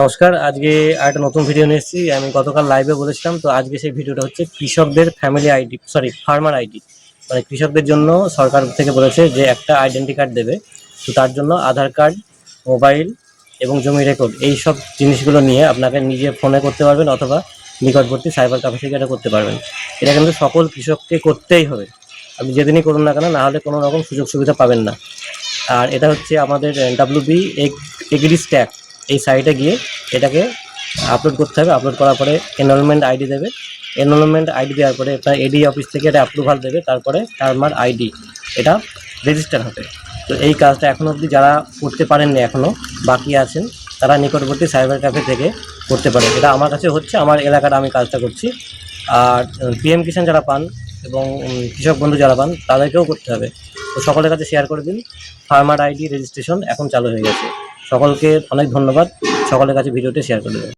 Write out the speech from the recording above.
নমস্কার। আজকে আরেকটা নতুন ভিডিও নিয়ে এসেছি। আমি গতকাল লাইভে বলেছিলাম, তো আজকে সেই ভিডিওটা হচ্ছে কৃষকদের ফ্যামিলি আইডি, ফার্মার আইডি। মানে কৃষকদের জন্য সরকার থেকে বলেছে যে একটা আইডেন্টি কার্ড দেবে। তো তার জন্য আধার কার্ড, মোবাইল এবং জমি রেকর্ড এই সব জিনিসগুলো নিয়ে আপনাকে নিজে ফোনে করতে পারবেন, অথবা নিকটবর্তী সাইবার ক্যাফে থেকে এটা করতে পারবেন। এটা কিন্তু সকল কৃষককে করতেই হবে। আপনি যেদিনই করুন না কেন, না হলে কোনো রকম সুযোগ সুবিধা পাবেন না। আর এটা হচ্ছে আমাদের ডাব্লিউবি এগ্রি স্ট্যাক, এই সাইটে গিয়ে এটাকে আপলোড করতে হবে। আপলোড করার পরে এনরোলমেন্ট আইডি দেবে। এনরোলমেন্ট আইডি দেওয়ার পরে আপনার এডি অফিস থেকে এটা অ্যাপ্রুভাল দেবে, তারপরে ফার্মার আইডি এটা রেজিস্টার হবে। তো এই কাজটা এখনও অবধি যারা করতে পারেননি, এখনও বাকি আছেন, তারা নিকটবর্তী সাইবার ক্যাফে থেকে করতে পারেন। এটা আমার কাছে হচ্ছে, আমার এলাকাটা আমি কাজটা করছি। আর পিএম কিষাণ যারা পান এবং কৃষক বন্ধু যারা পান, তাদেরকেও করতে হবে। তো সকলের কাছে শেয়ার করে দিন। ফার্মার আইডি রেজিস্ট্রেশন এখন চালু হয়ে গেছে। সকলকে অনেক ধন্যবাদ। সকলের কাছে ভিডিওটি শেয়ার করে দেবেন।